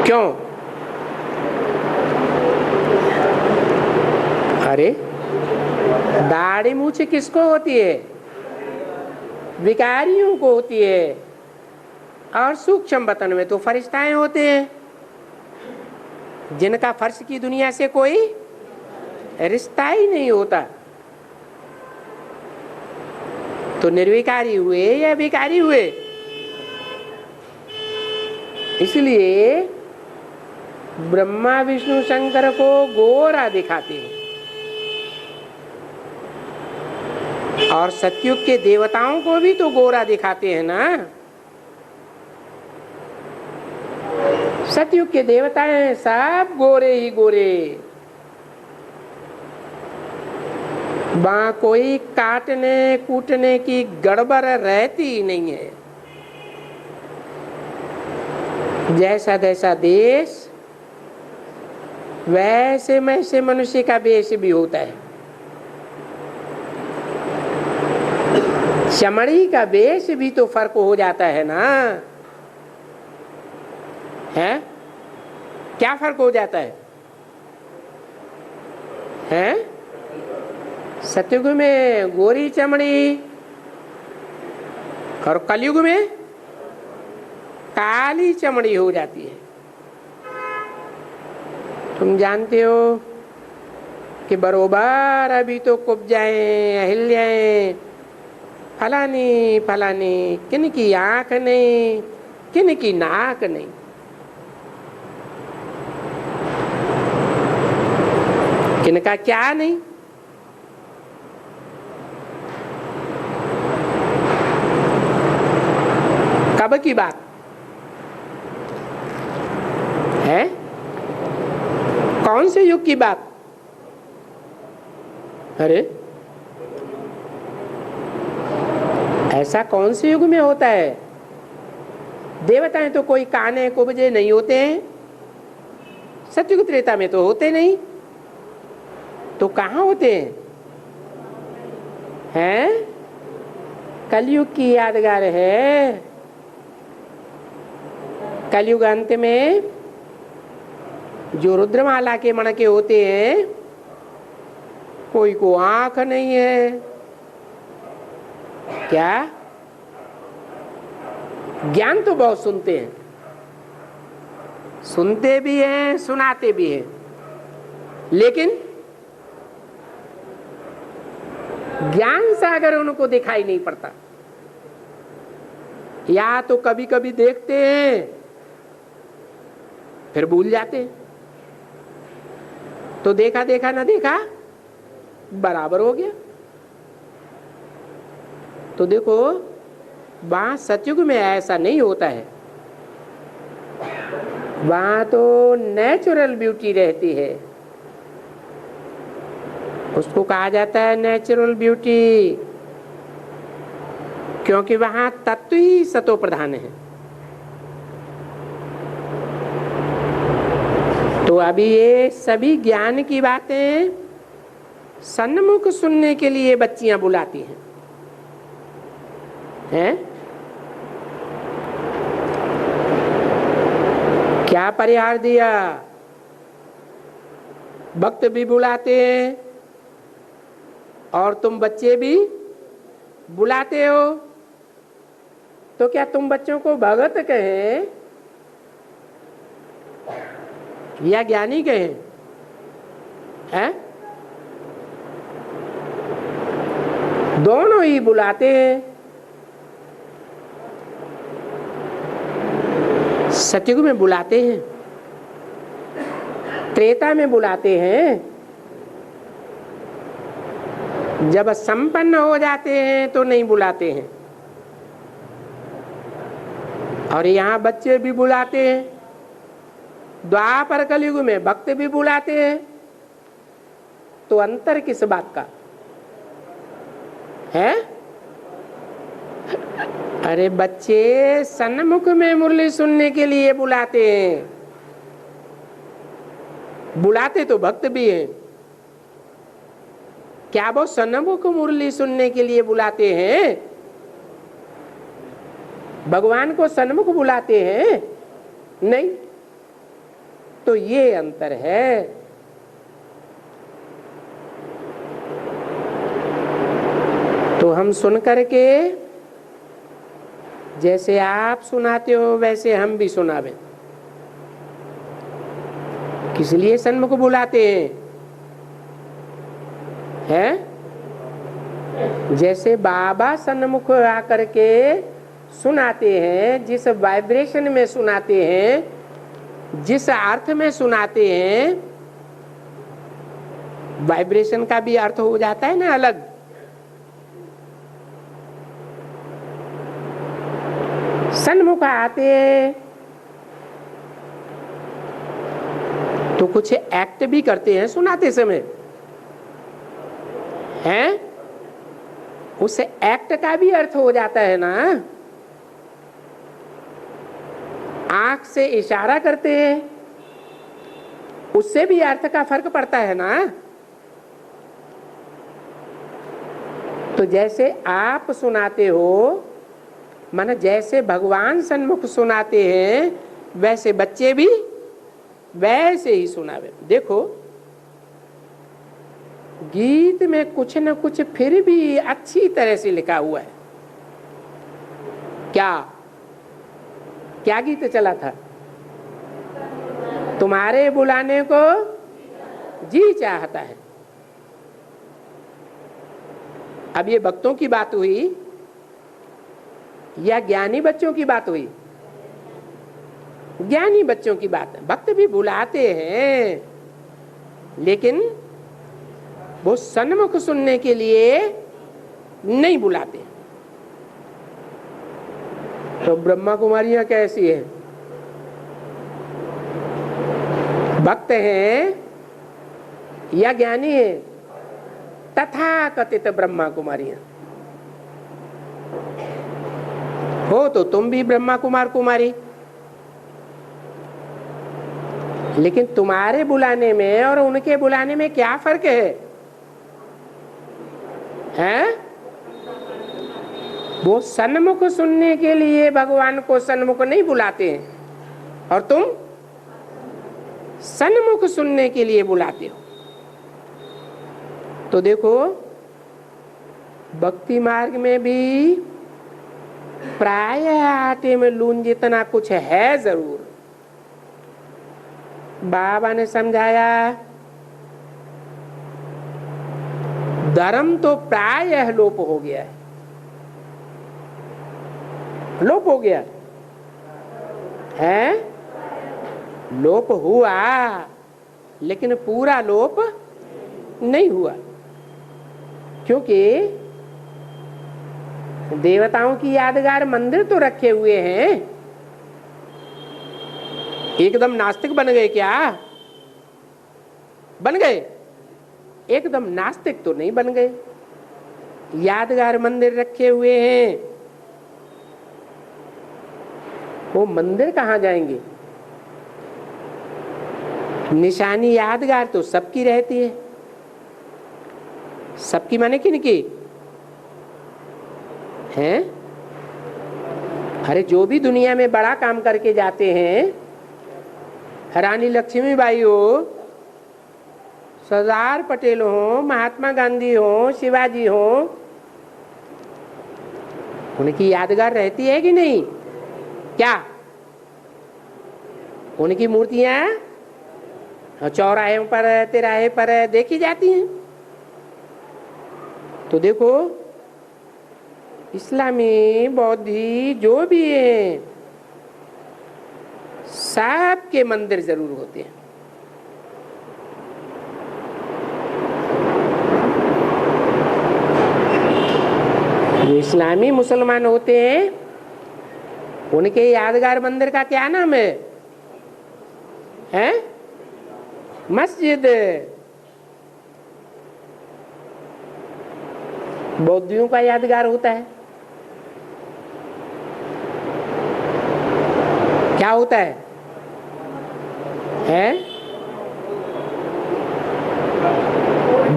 क्यों? अरे दाढ़ी मूछ किसको होती है? विकारियों को होती है। और सूक्ष्म वतन में तो फरिश्ताएं होते हैं, जिनका फर्श की दुनिया से कोई रिश्ता ही नहीं होता। तो निर्विकारी हुए या विकारी हुए? इसलिए ब्रह्मा विष्णु शंकर को गोरा दिखाते हैं। और सतयुग के देवताओं को भी तो गोरा दिखाते हैं ना। सतयुग के देवता हैं सब गोरे ही गोरे, वहां कोई काटने कूटने की गड़बड़ रहती ही नहीं है। जैसा जैसा देश वैसे वैसे मनुष्य का वेश भी होता है। चमड़ी का वेश भी तो फर्क हो जाता है ना, है? क्या फर्क हो जाता है? हैं? सतयुग में गोरी चमड़ी और कलयुग में काली चमड़ी हो जाती है। तुम जानते हो कि बरोबर अभी तो कुब्जाएं अहिल्याएं फलानी फलानी, किन की आंख नहीं, किन की नाक नहीं। किनका क्या नहीं। कब की बात है? कौन से युग की बात? अरे ऐसा कौन से युग में होता है? देवताएं तो कोई काने कुब्जे नहीं होते हैं, सतयुग त्रेता में तो होते नहीं, तो कहाँ होते हैं? हैं? कलयुग की यादगार है। कलयुग अंत में जो रुद्रमाला के मणके होते हैं, कोई को आंख नहीं है। क्या? ज्ञान तो बहुत सुनते हैं, सुनते भी हैं सुनाते भी हैं, लेकिन ज्ञान सागर उनको दिखाई नहीं पड़ता। या तो कभी कभी देखते हैं फिर भूल जाते हैं, तो देखा देखा ना देखा बराबर हो गया। तो देखो वहां सतयुग में ऐसा नहीं होता है, वहां तो नेचुरल ब्यूटी रहती है। उसको कहा जाता है नेचुरल ब्यूटी, क्योंकि वहां तत्व ही सतो प्रधान है। तो अभी ये सभी ज्ञान की बातें सन्मुख सुनने के लिए बच्चियां बुलाती हैं, हैं? क्या परिहार दिया? भक्त भी बुलाते हैं और तुम बच्चे भी बुलाते हो, तो क्या तुम बच्चों को भगत कहें या ज्ञानी कहें? हैं? दोनों ही बुलाते हैं। सतयुग में बुलाते हैं, त्रेता में बुलाते हैं, जब संपन्न हो जाते हैं तो नहीं बुलाते हैं। और यहाँ बच्चे भी बुलाते हैं, द्वापर कलयुग में भक्त भी बुलाते हैं, तो अंतर किस बात का है? अरे बच्चे सन्मुख में मुरली सुनने के लिए बुलाते हैं, बुलाते तो भक्त भी हैं। क्या वो सन्मुख मुरली सुनने के लिए बुलाते हैं? भगवान को सन्मुख बुलाते हैं? नहीं। तो ये अंतर है। तो हम सुन करके जैसे आप सुनाते हो वैसे हम भी सुनावे, किस लिए सन्मुख बुलाते हैं? जैसे बाबा सन्मुख आकर के सुनाते हैं, जिस वाइब्रेशन में सुनाते हैं, जिस अर्थ में सुनाते हैं, वाइब्रेशन का भी अर्थ हो जाता है ना अलग। सन्मुख आते हैं तो कुछ एक्ट भी करते हैं सुनाते समय, हैं? उस एक्ट का भी अर्थ हो जाता है ना। आंख से इशारा करते हैं, उससे भी अर्थ का फर्क पड़ता है ना। तो जैसे आप सुनाते हो, माना जैसे भगवान सन्मुख सुनाते हैं, वैसे बच्चे भी वैसे ही सुनावे। देखो गीत में कुछ न कुछ फिर भी अच्छी तरह से लिखा हुआ है। क्या क्या गीत चला था? तुम्हारे बुलाने को जी चाहता है। अब ये भक्तों की बात हुई या ज्ञानी बच्चों की बात हुई? ज्ञानी बच्चों की बात है। भक्त भी बुलाते हैं, लेकिन वो सन्मुख सुनने के लिए नहीं बुलाते। तो ब्रह्मा कुमारियां कैसी है? भक्त हैं या ज्ञानी है? तथा कथित ब्रह्मा कुमारियां हो तो तुम भी ब्रह्मा कुमार कुमारी, लेकिन तुम्हारे बुलाने में और उनके बुलाने में क्या फर्क है? हैं? वो सन्मुख सुनने के लिए भगवान को सन्मुख नहीं बुलाते हैं और तुम सन्मुख सुनने के लिए बुलाते हो। तो देखो भक्ति मार्ग में भी प्राय आटे में लून जितना कुछ है जरूर। बाबा ने समझाया धर्म तो प्रायः लोप हो गया है, लोप हो गया है, लोप हुआ लेकिन पूरा लोप नहीं हुआ, क्योंकि देवताओं की यादगार मंदिर तो रखे हुए हैं। एकदम नास्तिक बन गए क्या? बन गए? एकदम नास्तिक तो नहीं बन गए। यादगार मंदिर रखे हुए हैं। वो मंदिर कहाँ जाएंगे? निशानी यादगार तो सबकी रहती है। सबकी माने किनकी हैं? अरे जो भी दुनिया में बड़ा काम करके जाते हैं, रानी लक्ष्मीबाई हो, सरदार पटेल हो, महात्मा गांधी हो, शिवाजी हो, उनकी यादगार रहती है कि नहीं? क्या उनकी मूर्तियां चौराहे पर, तिराहे पर देखी जाती हैं? तो देखो, इस्लामी, बौद्धी जो भी है, सबके मंदिर जरूर होते हैं। जो इस्लामी मुसलमान होते हैं, उनके यादगार मंदिर का क्या नाम है? हैं? मस्जिद। बौद्धियों का यादगार होता है, क्या होता है? हैं?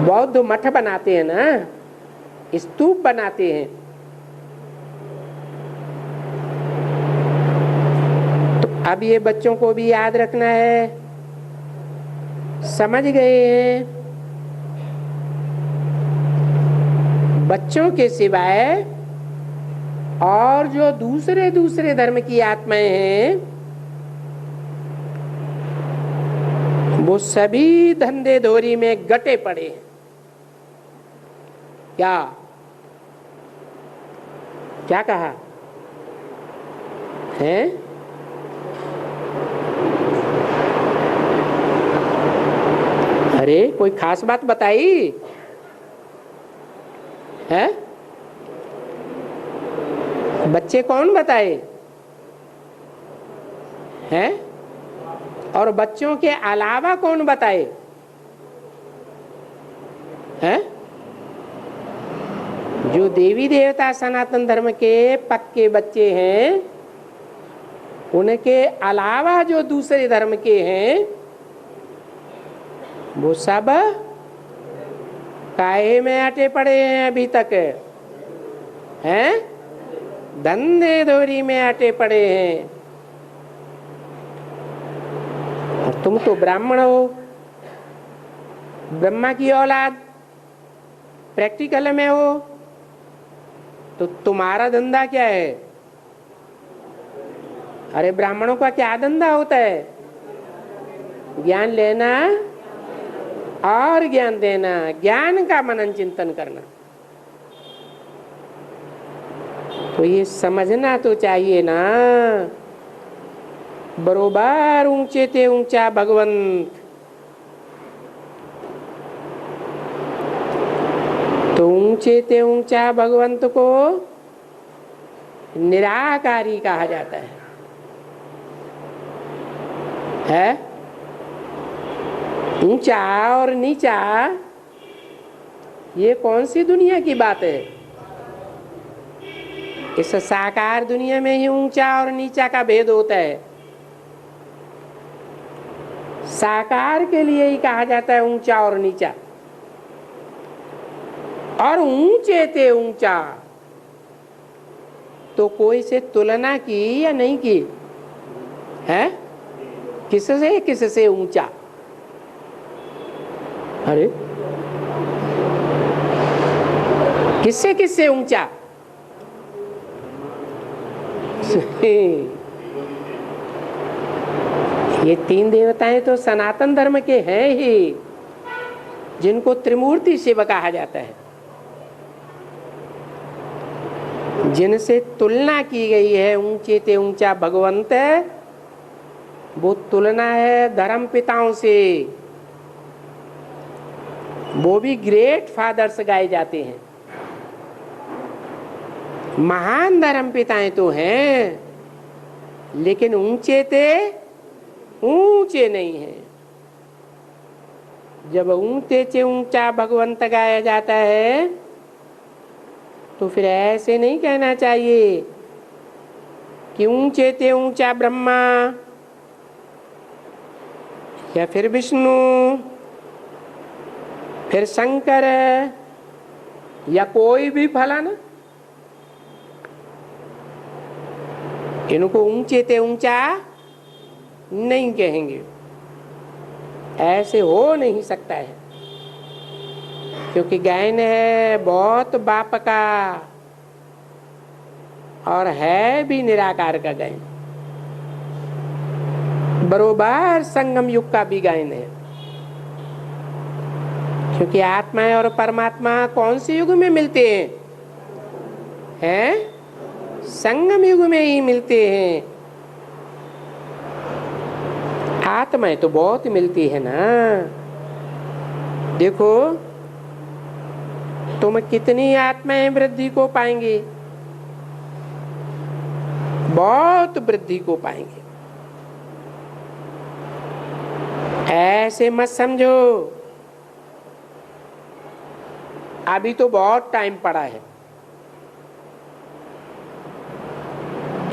बौद्ध मठ बनाते हैं ना, स्तूप बनाते हैं। तो अब ये बच्चों को भी याद रखना है। समझ गए हैं? बच्चों के सिवाय और जो दूसरे दूसरे धर्म की आत्माएं हैं, वो सभी धंधे धोरी में गटे पड़े हैं। क्या क्या कहा है? अरे कोई खास बात बताई है? बच्चे कौन बताए हैं? और बच्चों के अलावा कौन बताए हैं? जो देवी देवता सनातन धर्म के पक्के बच्चे हैं, उनके अलावा जो दूसरे धर्म के हैं, वो सब काहे में अटे पड़े हैं अभी तक? हैं? धंधे धोरी में अटे पड़े हैं। और तुम तो ब्राह्मण हो, ब्रह्मा की औलाद, प्रैक्टिकल में हो, तो तुम्हारा धंधा क्या है? अरे ब्राह्मणों का क्या धंधा होता है? ज्ञान लेना और ज्ञान देना, ज्ञान का मनन चिंतन करना। तो ये समझना तो चाहिए ना, बरोबर ऊंचे ते ऊंचा भगवंत। तो ऊंचे ते ऊंचा भगवंत को निराकारी कहा जाता है? ऊंचा और नीचा, ये कौन सी दुनिया की बात है? इस साकार दुनिया में ही ऊंचा और नीचा का भेद होता है। साकार के लिए ही कहा जाता है ऊंचा और नीचा। और ऊंचे ते ऊंचा, तो कोई से तुलना की या नहीं की है? किससे ऊंचा? अरे किससे ऊंचा? ये तीन देवताएं तो सनातन धर्म के हैं ही, जिनको त्रिमूर्ति शिव कहा जाता है। जिनसे तुलना की गई है ऊंचे ते ऊंचा भगवंत, वो तुलना है धर्म पिताओं से। वो भी ग्रेट फादर्स गाए जाते हैं, महान धर्म पिताएं तो हैं, लेकिन ऊंचे ते ऊंचे नहीं हैं। जब ऊंचे से ऊंचा भगवंत गाया जाता है, तो फिर ऐसे नहीं कहना चाहिए कि ऊंचे ते ऊंचा ब्रह्मा या फिर विष्णु, फिर शंकर, या कोई भी फलाना, इनको ऊंचे ते ऊंचा नहीं कहेंगे। ऐसे हो नहीं सकता है, क्योंकि ज्ञान है बहुत बाप का और है भी निराकार का ज्ञान, बरोबर संगम युग का भी ज्ञान है। क्योंकि आत्मा और परमात्मा कौन से युग में मिलते हैं? संगम युग में ही मिलते हैं। आत्माएं तो बहुत मिलती है ना। देखो तुम कितनी आत्माएं वृद्धि को पाएंगे, बहुत वृद्धि को पाएंगे। ऐसे मत समझो अभी तो बहुत टाइम पड़ा है।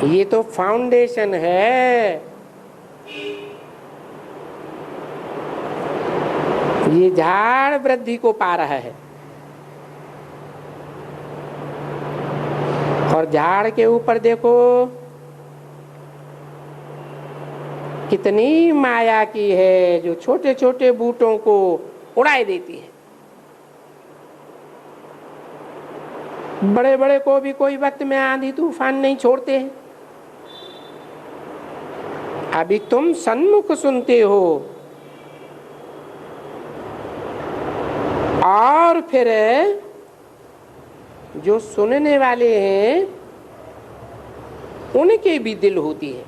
ये तो फाउंडेशन है, ये झाड़ वृद्धि को पा रहा है। और झाड़ के ऊपर देखो कितनी माया की है, जो छोटे छोटे बूटों को उड़ाई देती है। बड़े बड़े को भी कोई वक्त में आंधी तूफान नहीं छोड़ते हैं। अभी तुम सन्मुख सुनते हो और फिर जो सुनने वाले हैं उनके भी दिल होती है।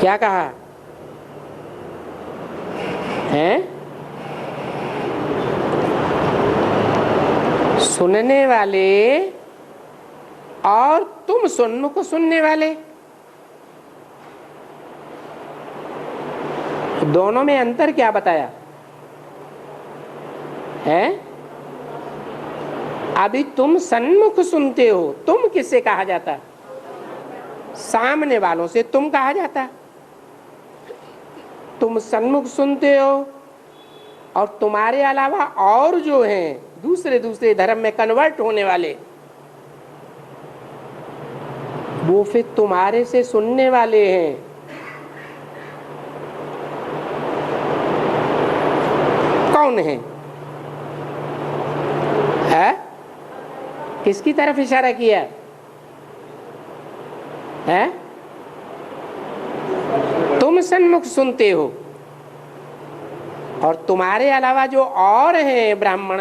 क्या कहा है? सुनने वाले और तुम सन्मुख सुनने वाले, दोनों में अंतर क्या बताया है? अभी तुम सन्मुख सुनते हो, तुम किससे कहा जाता? सामने वालों से तुम कहा जाता। तुम सन्मुख सुनते हो और तुम्हारे अलावा और जो हैं दूसरे दूसरे धर्म में कन्वर्ट होने वाले, वो फिर तुम्हारे से सुनने वाले हैं। कौन है? किसकी तरफ इशारा किया है? तुम सन्मुख सुनते हो और तुम्हारे अलावा जो और हैं ब्राह्मण,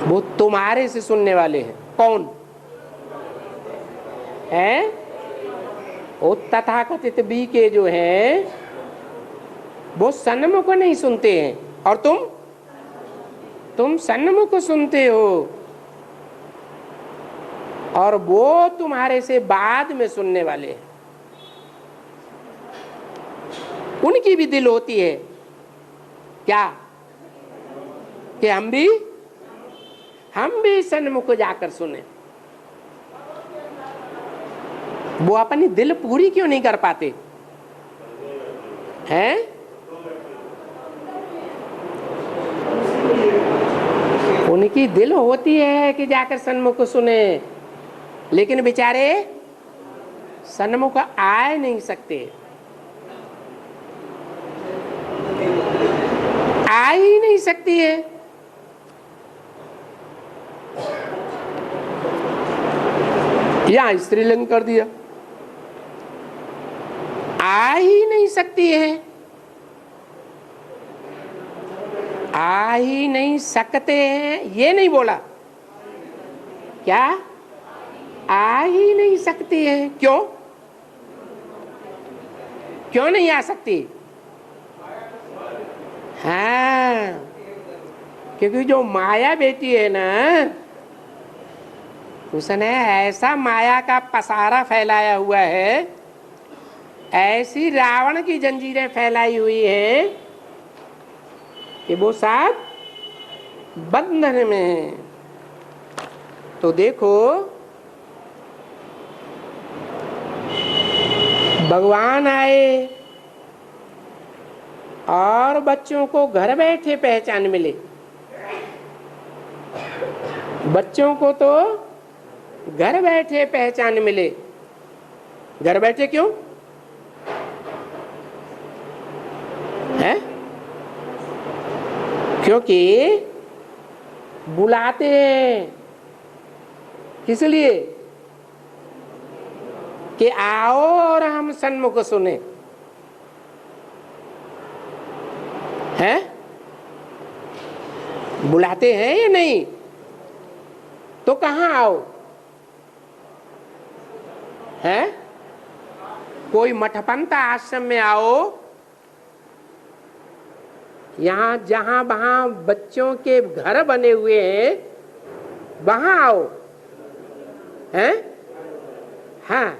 वो तुम्हारे से सुनने वाले हैं। कौन है? वो तथाकथित बी के जो हैं वो सन्मुख नहीं सुनते हैं, और तुम सन्मुख सुनते हो और वो तुम्हारे से बाद में सुनने वाले हैं। उनकी भी दिल होती है क्या कि हम भी सन्मुख जाकर सुने। वो अपनी दिल पूरी क्यों नहीं कर पाते हैं? उनकी दिल होती है कि जाकर सन्मुख सुने, लेकिन बेचारे सन्मुख आए नहीं सकते, आ ही नहीं सकती है। यहां स्त्रीलिंग कर दिया, आ ही नहीं सकती है, आ ही नहीं सकते हैं, ये नहीं बोला क्या? आ ही नहीं सकती है। क्यों नहीं आ सकती? हाँ, क्योंकि जो माया बेटी है ना, उसने ऐसा माया का पसारा फैलाया हुआ है, ऐसी रावण की जंजीरें फैलाई हुई है कि वो सब बंधन में है। तो देखो भगवान आए और बच्चों को घर बैठे पहचान मिले। बच्चों को तो घर बैठे पहचान मिले। घर बैठे क्यों है? क्योंकि बुलाते हैं। किस लिए? कि आओ और हम सन्मुख सुने। हैं? बुलाते हैं या नहीं? तो कहाँ आओ? है? कोई मठपंथा आश्रम में आओ, यहाँ जहां वहां बच्चों के घर बने हुए हैं वहां आओ। हैं? हाँ,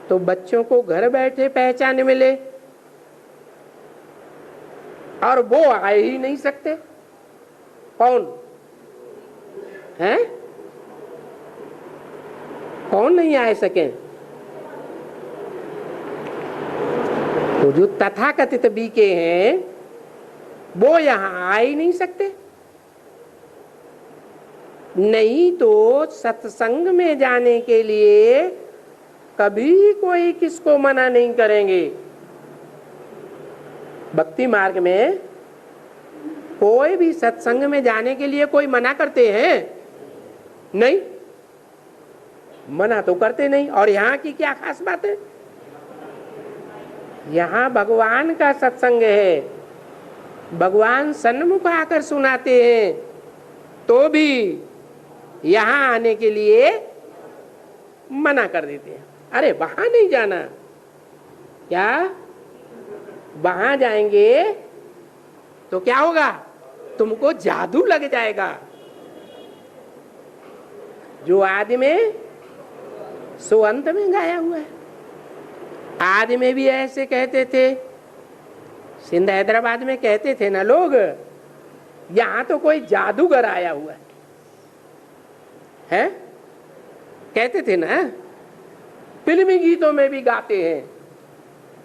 तो बच्चों को घर बैठे पहचान मिले और वो आ ही नहीं सकते। कौन है? कौन नहीं आ सके? तो जो तथाकथित बीके हैं वो यहां आ ही नहीं सकते। नहीं तो सत्संग में जाने के लिए कभी कोई किसको मना नहीं करेंगे। भक्ति मार्ग में कोई भी सत्संग में जाने के लिए कोई मना करते हैं? नहीं, मना तो करते नहीं। और यहाँ की क्या खास बात है? यहाँ भगवान का सत्संग है, भगवान सन्मुख आकर सुनाते हैं, तो भी यहाँ आने के लिए मना कर देते हैं। अरे वहां नहीं जाना। क्या? वहां जाएंगे तो क्या होगा? तुमको जादू लग जाएगा। जो आदि में सो अंत में गाया हुआ है। आदि में भी ऐसे कहते थे, सिंध हैदराबाद में कहते थे ना लोग, यहां तो कोई जादूगर आया हुआ है? कहते थे ना। फिल्मी गीतों में भी गाते हैं,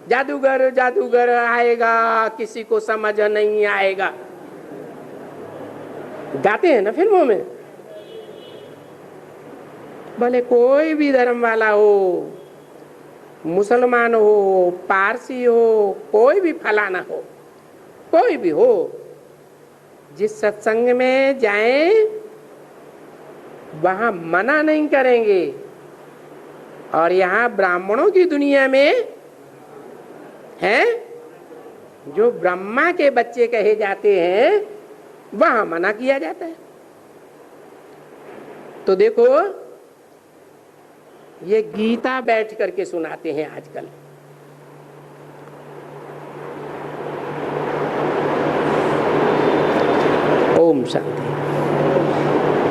जादूगर जादूगर आएगा, किसी को समझ नहीं आएगा। गाते हैं ना फिल्मों में। भले कोई भी धर्म वाला हो, मुसलमान हो, पारसी हो, कोई भी फलाना हो, कोई भी हो, जिस सत्संग में जाएं वहां मना नहीं करेंगे। और यहाँ ब्राह्मणों की दुनिया में है, जो ब्रह्मा के बच्चे कहे जाते हैं वहां मना किया जाता है। तो देखो, ये गीता बैठ करके सुनाते हैं आजकल। ओम शांति।